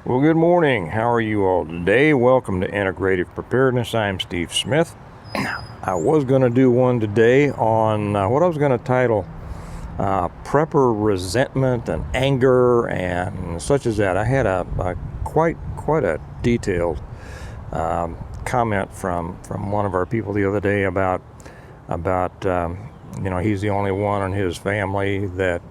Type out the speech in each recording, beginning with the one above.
Well, good morning. How are you all today? Welcome to Integrative Preparedness. I'm Steve Smith. I was going to do one today on what I was going to title Prepper Resentment and Anger and such as that. I had a quite a detailed comment from one of our people the other day about he's the only one in his family that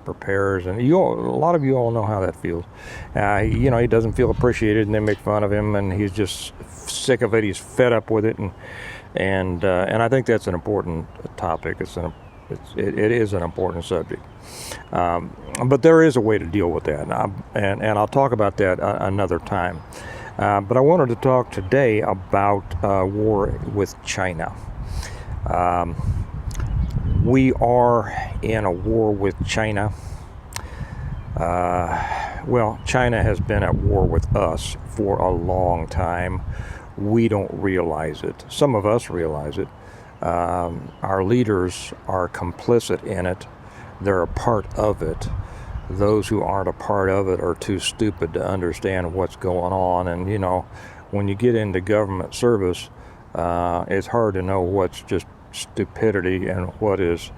prepares, and a lot of you all know how that feels. He doesn't feel appreciated, and they make fun of him, and he's just sick of it. He's fed up with it, and I think that's an important topic. It is an important subject, but there is a way to deal with that, and I'll talk about that another time. But I wanted to talk today about war with China. We are in a war with China. China has been at war with us for a long time. We don't realize it. Some of us realize it. Our leaders are complicit in it. They're a part of it. Those who aren't a part of it are too stupid to understand what's going on. And, when you get into government service, it's hard to know what's just stupidity and what is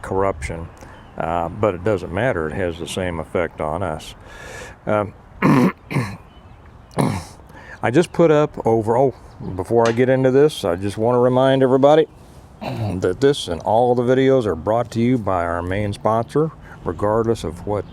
corruption, but it doesn't matter. It has the same effect on us. I just put up before I get into this, I just want to remind everybody that this and all the videos are brought to you by our main sponsor, regardless of what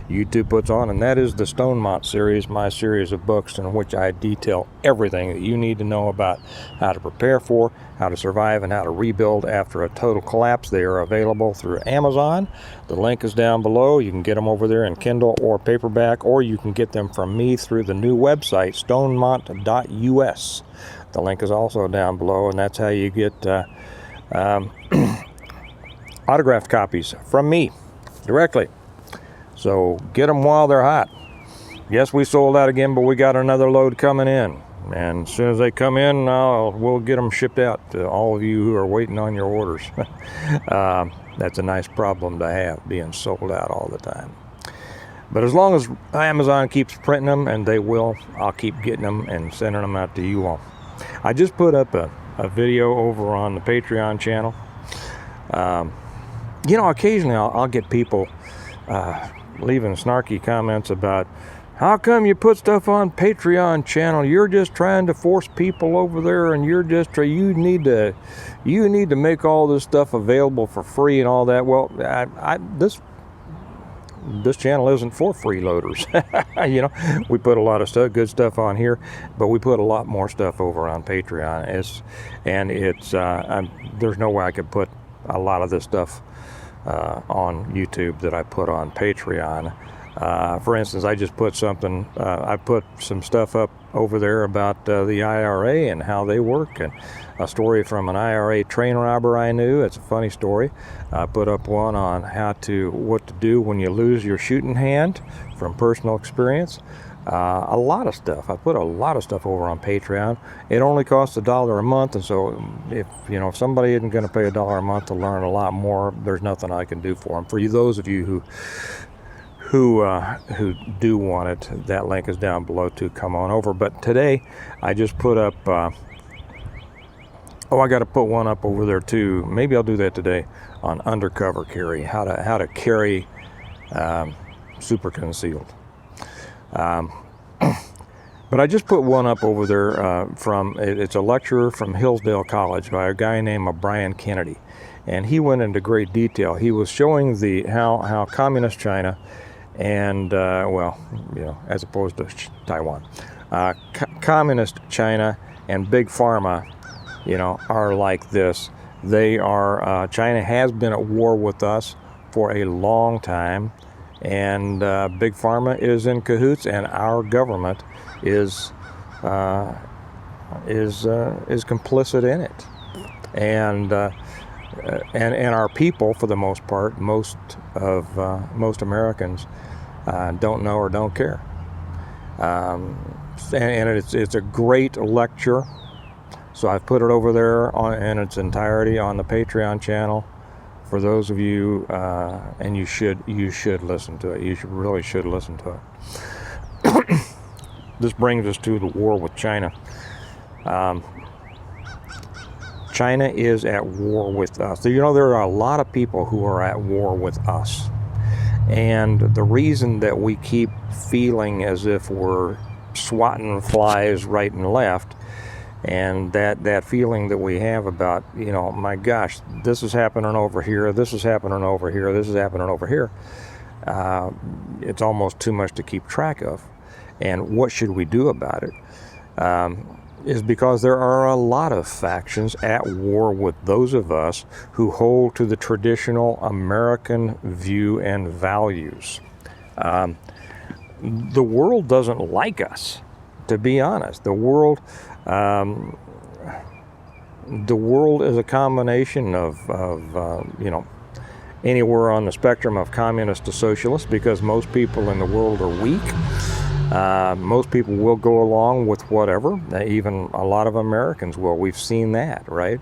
YouTube puts on, and that is the Domination series, my series of books in which I detail everything that you need to know about how to prepare for, how to survive, and how to rebuild after a total collapse. They are available through Amazon. The link is down below. You can get them over there in Kindle or paperback, or you can get them from me through the new website, doesnt.us. The link is also down below, and that's how you get autographed copies from me directly. So get them while they're hot. Yes, we sold out again, but we got another load coming in. And as soon as they come in, we'll get them shipped out to all of you who are waiting on your orders. That's a nice problem to have, being sold out all the time. But as long as Amazon keeps printing them, and they will, I'll keep getting them and sending them out to you all. I just put up a video over on the Patreon channel. Occasionally I'll get people leaving snarky comments about, how come you put stuff on Patreon channel? You're just trying to force people over there, and you need to make all this stuff available for free and all that. Well, this channel isn't for freeloaders. We put a lot of good stuff on here, but we put a lot more stuff over on Patreon. There's no way I could put a lot of this stuff on YouTube that I put on Patreon. For instance, I just put I put some stuff up over there about the IRA and how they work, and a story from an IRA train robber I knew. It's a funny story. I put up one on what to do when you lose your shooting hand from personal experience. A lot of stuff. I put a lot of stuff over on Patreon. It only costs $1 a month, and so if somebody isn't going to pay $1 a month to learn a lot more, there's nothing I can do for them. For you, those of you who do want it, that link is down below to come on over. But today, I just put up. I got to put one up over there too. Maybe I'll do that today on undercover carry. How to carry super concealed. But I just put one up over there it's a lecture from Hillsdale College by a guy named OBrien Kennedy, and he went into great detail. He was showing how communist China and as opposed to Taiwan, communist China and big pharma, are like this. They are China has been at war with us for a long time. And big pharma is in cahoots, and our government is complicit in it, and our people, for the most part, most Americans don't know or don't care. And it's a great lecture. So I've put it over there in its entirety on the Patreon channel. For those of you, and you should listen to it. You really should listen to this brings us to the war with China. China is at war with us. You know, there are a lot of people who are at war with us. And the reason that we keep feeling as if we're swatting flies right and left, and that feeling that we have about, you know, my gosh, this is happening over here, this is happening over here, this is happening over here, it's almost too much to keep track of. And what should we do about it? Is because there are a lot of factions at war with those of us who hold to the traditional American view and values. The world doesn't like us, to be honest. The world is a combination of you know, anywhere on the spectrum of communist to socialist, because most people in the world are weak. Most people will go along with whatever, even a lot of Americans will. We've seen that, right?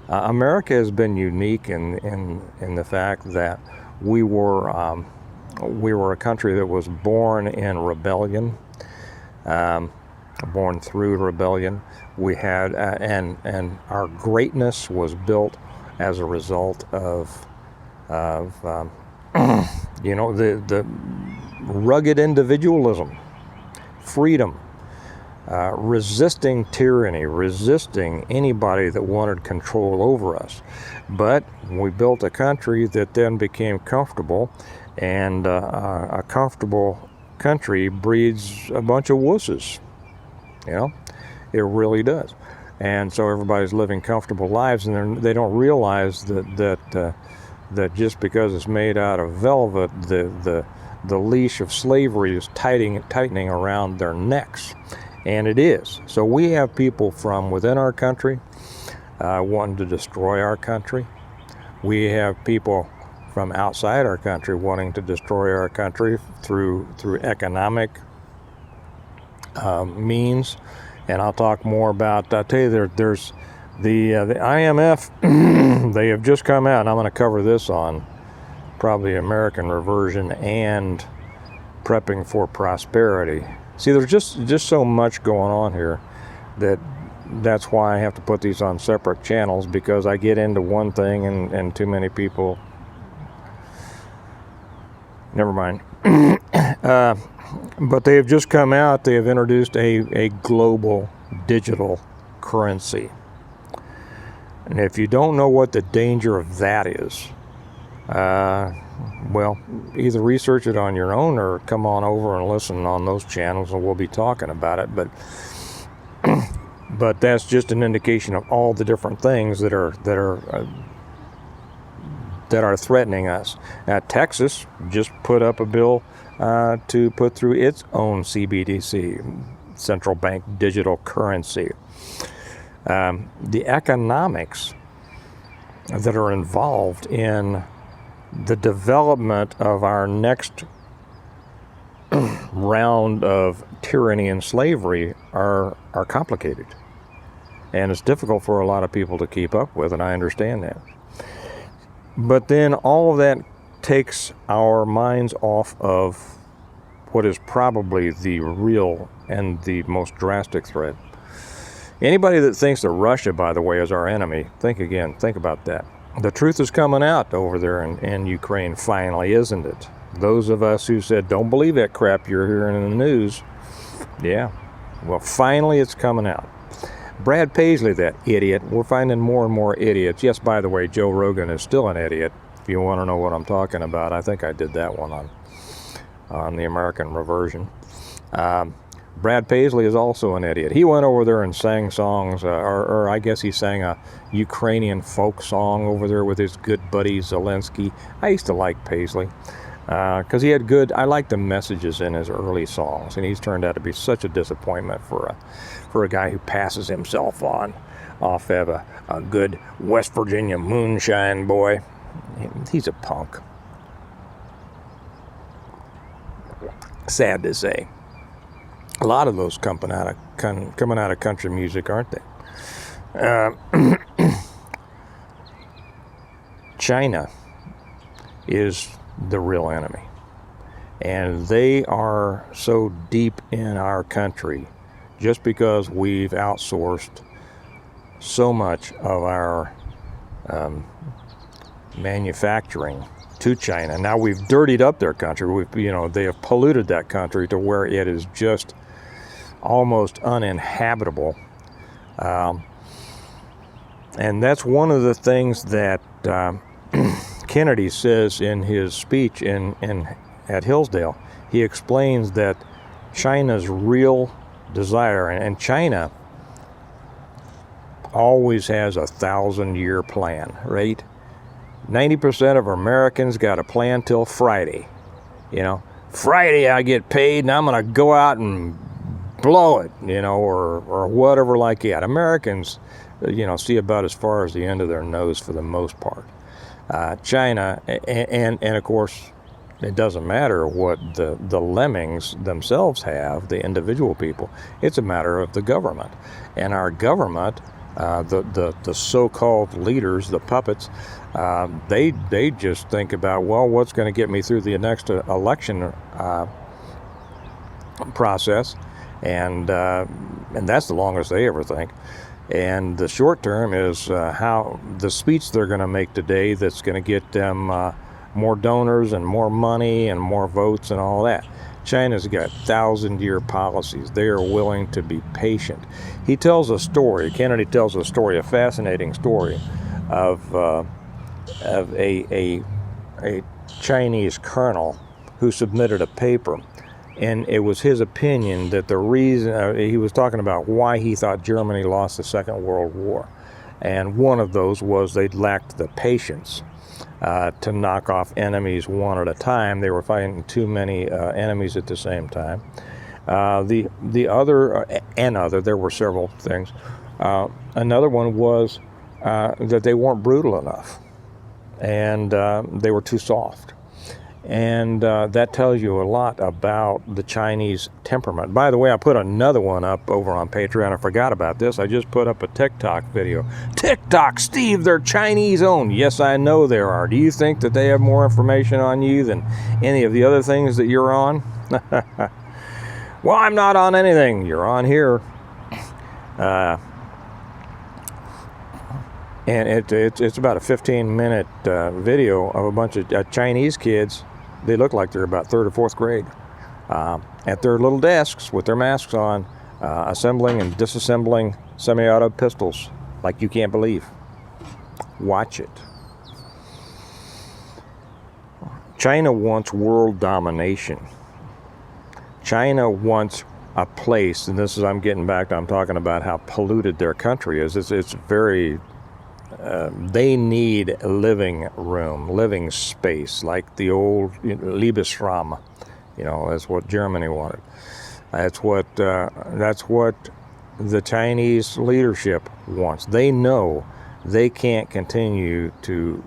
America has been unique in the fact that we were a country that was born in rebellion, born through rebellion. We had, and our greatness was built as a result of you know, the rugged individualism, freedom, resisting tyranny, resisting anybody that wanted control over us. But we built a country that then became comfortable, and a comfortable country breeds a bunch of wusses. You know, it really does. And so everybody's living comfortable lives, and they don't realize that just because it's made out of velvet, the leash of slavery is tightening around their necks. And it is. So we have people from within our country wanting to destroy our country. We have people from outside our country wanting to destroy our country through economic means. And I'll talk more about, I'll tell you, there's the IMF, they have just come out, and I'm going to cover this on probably American Reversion and Prepping for Prosperity. See, there's just so much going on here that's why I have to put these on separate channels, because I get into one thing and too many people, never mind. But they have just come out, they have introduced a global digital currency. And if you don't know what the danger of that is, well, either research it on your own or come on over and listen on those channels, and we'll be talking about it. But that's just an indication of all the different things that are threatening us. Texas just put up a bill to put through its own CBDC, central bank digital currency. The economics that are involved in the development of our next round of tyranny and slavery are complicated. And it's difficult for a lot of people to keep up with, and I understand that. But then all of that takes our minds off of what is probably the real and the most drastic threat. Anybody that thinks that Russia, by the way, is our enemy, think again, think about that. The truth is coming out over there in Ukraine finally, isn't it? Those of us who said, don't believe that crap you're hearing in the news, yeah, well, finally it's coming out. Brad Paisley, that idiot, we're finding more and more idiots. Yes, by the way, Joe Rogan is still an idiot. If you want to know what I'm talking about, I think I did that one on the American Reversion. Brad Paisley is also an idiot. He went over there and sang songs, or I guess he sang a Ukrainian folk song over there with his good buddy Zelensky. I used to like Paisley because he had good, I like the messages in his early songs, and he's turned out to be such a disappointment for a guy who passes himself off of a good West Virginia moonshine boy. He's a punk. Sad to say. A lot of those coming out of country music, aren't they? China is the real enemy. And they are so deep in our country just because we've outsourced so much of our manufacturing to China. Now we've dirtied up their country. They have polluted that country to where it is just almost uninhabitable. And that's one of the things that Kennedy says in his speech at Hillsdale. He explains that China's real desire, and China always has a 1,000-year plan, right? 90% of Americans got a plan till Friday. Friday I get paid and I'm going to go out and blow it, or whatever like that. Americans, see about as far as the end of their nose for the most part. China, and of course, it doesn't matter what the lemmings themselves have, the individual people. It's a matter of the government. And our government, the so-called leaders, the puppets, they just think about, well, what's going to get me through the next election process, and that's the longest they ever think. And the short term is how the speech they're going to make today that's going to get them more donors and more money and more votes and all that. China's got 1,000-year policies. They are willing to be patient. He tells a story, Kennedy tells a story, a fascinating story of a Chinese colonel who submitted a paper. And it was his opinion that the reason, he was talking about why he thought Germany lost the Second World War. And one of those was they lacked the patience to knock off enemies one at a time. They were fighting too many enemies at the same time. The other, there were several things. Another one was that they weren't brutal enough, and they were too soft. And that tells you a lot about the Chinese temperament. By the way, I put another one up over on Patreon. I forgot about this. I just put up a TikTok video. TikTok, Steve, they're Chinese owned. Yes, I know there are. Do you think that they have more information on you than any of the other things that you're on? Well, I'm not on anything. You're on here. And it's about a 15-minute video of a bunch of Chinese kids. They look like they're about 3rd or 4th grade at their little desks with their masks on, assembling and disassembling semi-auto pistols like you can't believe. Watch it. China wants world domination. China wants a place, and this is, I'm talking about how polluted their country is. It's very... they need living room, living space, like the old Lebensraum. That's what Germany wanted. That's what the Chinese leadership wants. They know they can't continue to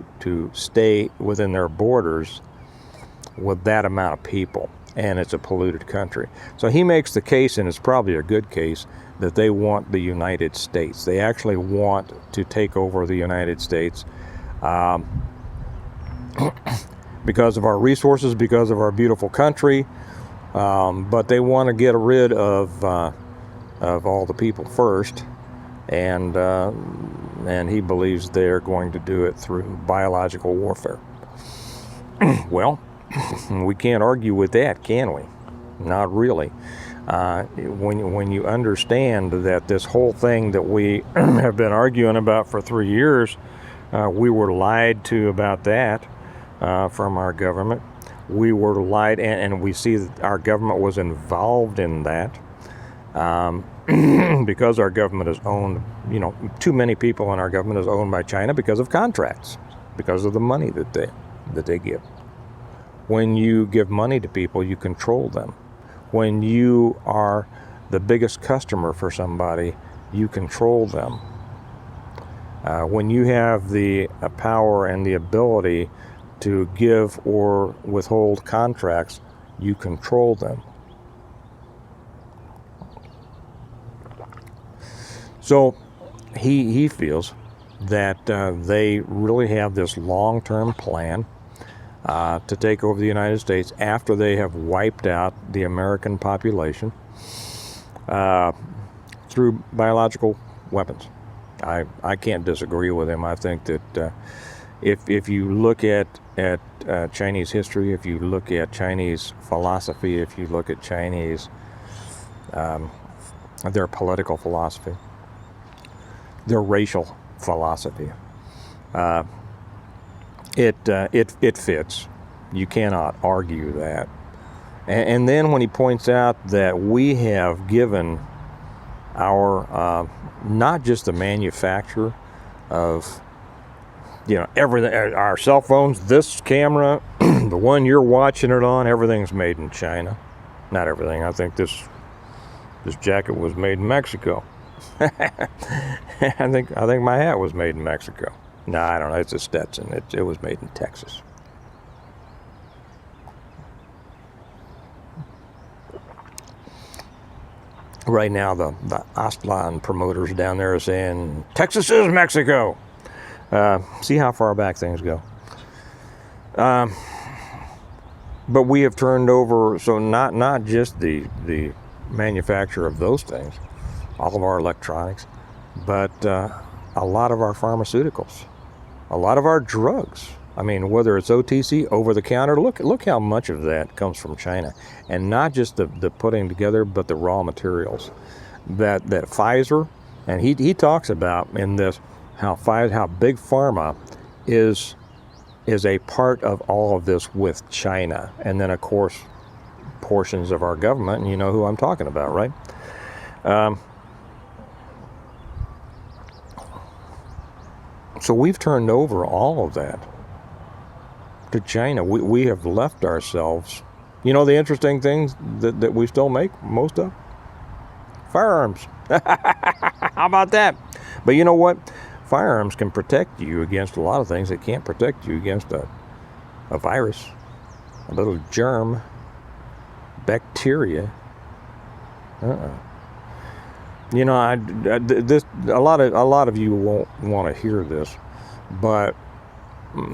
stay within their borders with that amount of people, and it's a polluted country. So he makes the case, and it's probably a good case, that they want the United States. They actually want to take over the United States because of our resources, because of our beautiful country, but they want to get rid of all the people first, and he believes they're going to do it through biological warfare. Well, we can't argue with that, can we? Not really. When you understand that this whole thing that we have been arguing about for 3 years, we were lied to about that from our government. We were lied, and we see that our government was involved in that because our government is owned, too many people in our government is owned by China because of contracts, because of the money that they give. When you give money to people, you control them. When you are the biggest customer for somebody, you control them. When you have the power and the ability to give or withhold contracts, you control them. So he feels that they really have this long-term plan. to take over the United States after they have wiped out the American population through biological weapons. I can't disagree with him. I think that if you look at Chinese history, if you look at Chinese philosophy, if you look at Chinese their political philosophy, their racial philosophy, it fits. You cannot argue that. And then when he points out that we have given our not just the manufacture of everything, our cell phones, this camera, the one you're watching it on, everything's made in China. Not everything. I think this jacket was made in Mexico. I think my hat was made in Mexico. No, I don't know. It's a Stetson. It was made in Texas. Right now, the Ostland promoters down there are saying, Texas is Mexico. See how far back things go. But we have turned over, so not just the manufacture of those things, all of our electronics, but a lot of our pharmaceuticals, a lot of our drugs. I mean, whether it's OTC, over the counter, look how much of that comes from China, and not just the putting together, but the raw materials. That Pfizer, and he talks about in this how big pharma is a part of all of this with China, and then of course portions of our government, and you know who I'm talking about, right? So we've turned over all of that to China. We have left ourselves. You know the interesting things that we still make most of? Firearms. How about that? But you know what? Firearms can protect you against a lot of things. They can't protect you against a virus, a little germ, bacteria. You know, a lot of you won't want to hear this, but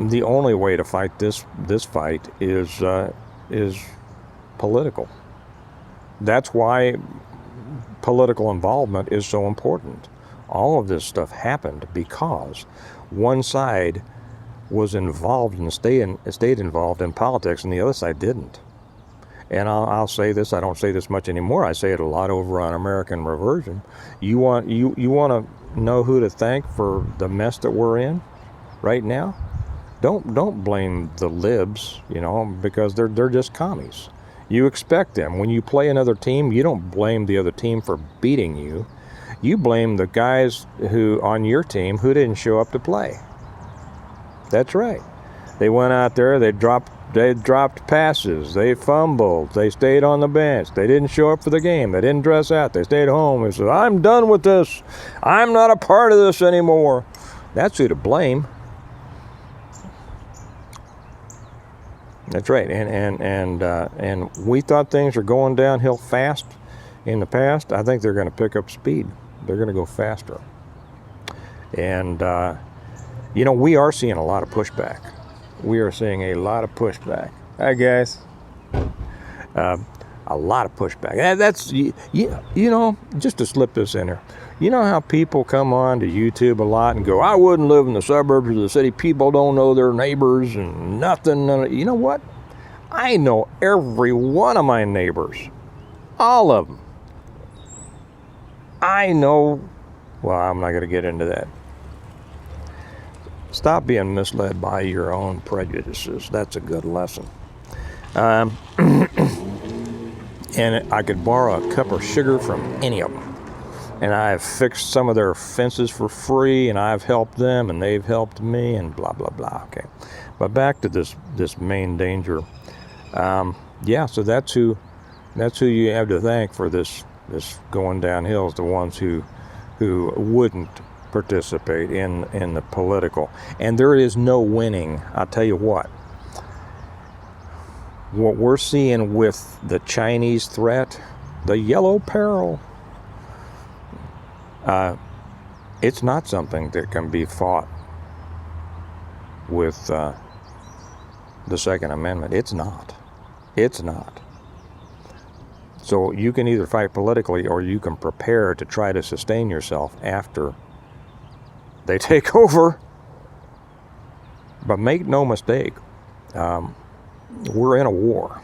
the only way to fight this fight is political. That's why political involvement is so important. All of this stuff happened because one side was involved and stayed involved in politics, and the other side didn't. And I'll say this. I don't say this much anymore. I say it a lot over on American Reversion. You want to know who to thank for the mess that we're in right now? Don't blame the libs, because they're just commies. You expect them. When you play another team, you don't blame the other team for beating you. You blame the guys who on your team who didn't show up to play. That's right. They went out there, they dropped passes, they fumbled, they stayed on the bench, they didn't show up for the game, they didn't dress out, they stayed home and said, I'm done with this, I'm not a part of this anymore. That's who to blame. That's right. And we thought things were going downhill fast in the past. I think they're going to pick up speed. They're going to go faster. And, we are seeing a lot of pushback. We are seeing a lot of pushback. Hi, guys. A lot of pushback. That's, just to slip this in here. You know how people come on to YouTube a lot and go, I wouldn't live in the suburbs of the city. People don't know their neighbors and nothing. You know what? I know every one of my neighbors. All of them. I know, well, I'm not going to get into that. Stop being misled by your own prejudices. That's a good lesson. And I could borrow a cup of sugar from any of them. And I've fixed some of their fences for free, and I've helped them, and they've helped me, and blah, blah, blah. Okay. But back to this main danger. So that's who you have to thank for this going downhill, is the ones who wouldn't participate in the political. And there is no winning. I'll tell you what we're seeing with the Chinese threat, the Yellow Peril, it's not something that can be fought with the Second Amendment. It's not. It's not. So you can either fight politically or you can prepare to try to sustain yourself after they take over. But make no mistake, we're in a war.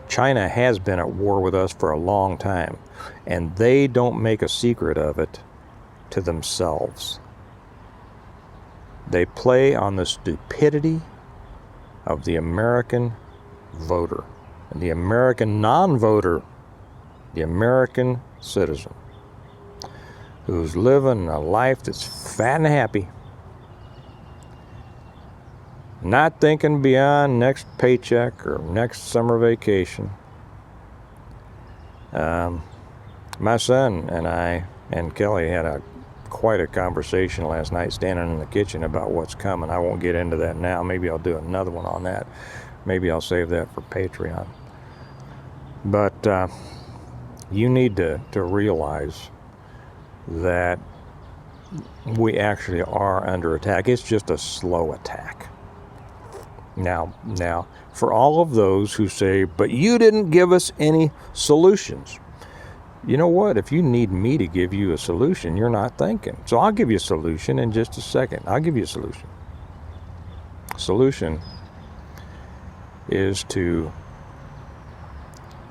China has been at war with us for a long time, and they don't make a secret of it to themselves. They play on the stupidity of the American voter, and the American non-voter, the American citizen, who's living a life that's fat and happy, not thinking beyond next paycheck or next summer vacation. My son and I and Kelly had quite a conversation last night standing in the kitchen about what's coming. I won't get into that now. Maybe I'll do another one on that. Maybe I'll save that for Patreon. But you need to realize that we actually are under attack. It's just a slow attack. Now, for all of those who say, but you didn't give us any solutions. You know what? If you need me to give you a solution, you're not thinking. So I'll give you a solution in just a second. I'll give you a solution. Solution is to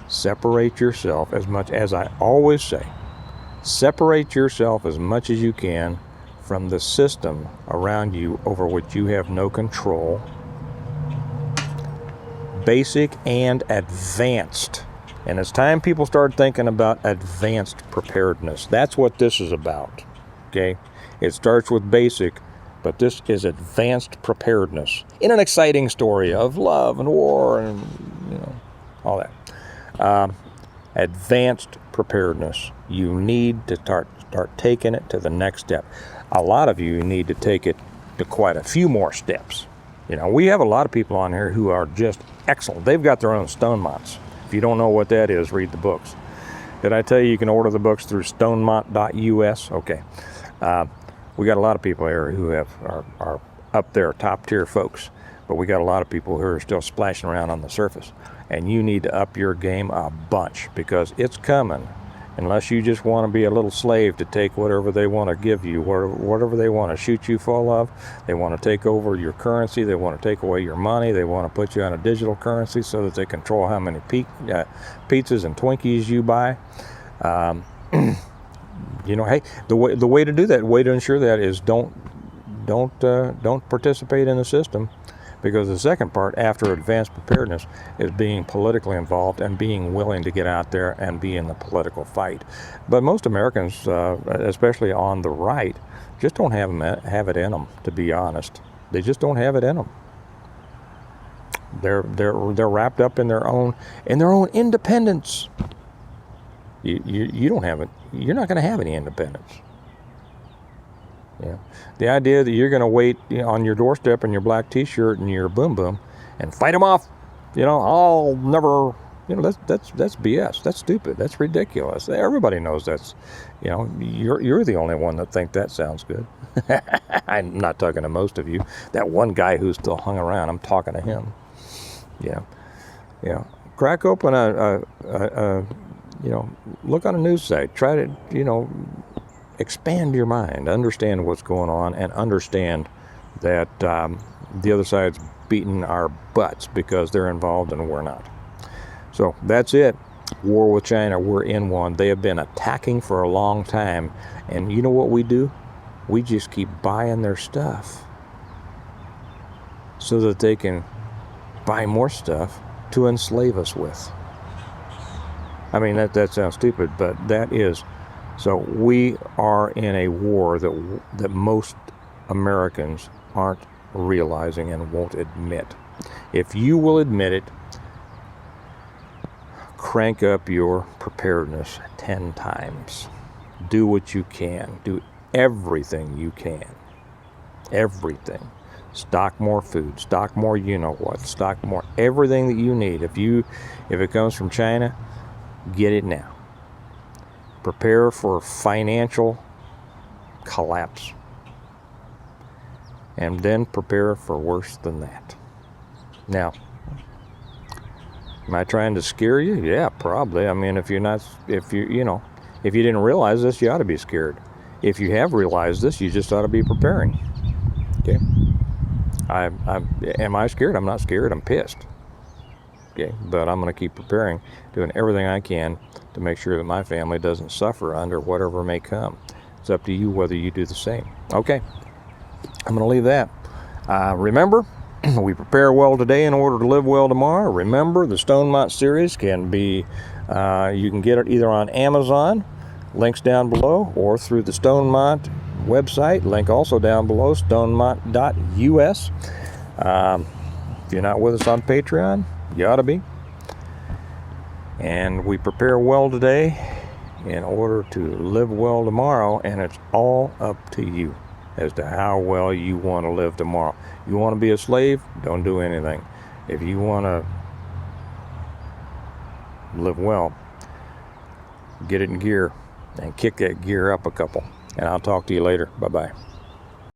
separate yourself as much, as I always say, separate yourself as much as you can from the system around you over which you have no control. Basic and advanced. And it's time people start thinking about advanced preparedness. That's what this is about, okay? It starts with basic, but this is advanced preparedness in an exciting story of love and war and, you know, all that. Advanced preparedness. You need to start taking it to the next step. A lot of you need to take it to quite a few more steps. You know, we have a lot of people on here who are just excellent. They've got their own Stonemont. If you don't know what that is, read the books. Did I tell you you can order the books through stonemont.us? Okay. We got a lot of people here who are up there, top tier folks. But we got a lot of people who are still splashing around on the surface. And you need to up your game a bunch, because it's coming. Unless you just want to be a little slave to take whatever they want to give you, whatever they want to shoot you full of. They want to take over your currency. They want to take away your money. They want to put you on a digital currency so that they control how many pizzas and Twinkies you buy. You know, hey, the way to do that, the way to ensure that is don't participate in the system. Because the second part, after advanced preparedness, is being politically involved and being willing to get out there and be in the political fight. But most Americans, especially on the right, just don't have it in them, to be honest. They just don't have it in them. They're wrapped up in their own independence. You don't have it. You're not going to have any independence. Yeah, the idea that you're going to wait, you know, on your doorstep in your black T-shirt and your boom boom and fight them off, you know, I'll never, you know, that's BS. That's stupid. That's ridiculous. Everybody knows that's, you know, you're the only one that think that sounds good. I'm not talking to most of you. That one guy who's still hung around, I'm talking to him. Yeah. Crack open you know, look on a news site. Try to, you know, expand your mind, understand what's going on, and understand that the other side's beating our butts because they're involved and we're not. So that's it. War with China, we're in one. They have been attacking for a long time. And you know what we do? We just keep buying their stuff so that they can buy more stuff to enslave us with. I mean, that sounds stupid, but that is. So we are in a war that most Americans aren't realizing and won't admit. If you will admit it, crank up your preparedness 10 times. Do what you can. Do everything you can. Everything. Stock more food. Stock more you-know-what. Stock more everything that you need. If it comes from China, get it now. Prepare for financial collapse. and then prepare for worse than that. Now, am I trying to scare you? Yeah, probably. I mean, if you didn't realize this, you ought to be scared. If you have realized this, you just ought to be preparing. Okay. Am I scared? I'm not scared. I'm pissed. Okay. But I'm going to keep preparing, doing everything I can to make sure that my family doesn't suffer under whatever may come. It's up to you whether you do the same. Okay. I'm going to leave that. Remember, we prepare well today in order to live well tomorrow. Remember, the Stonemont series can be, you can get it either on Amazon, links down below, or through the Stonemont website, link also down below, stonemont.us. If you're not with us on Patreon, you ought to be. And we prepare well today in order to live well tomorrow, and it's all up to you as to how well you want to live tomorrow. You want to be a slave? Don't do anything. If you want to live well, get it in gear and kick that gear up a couple. And I'll talk to you later. Bye-bye.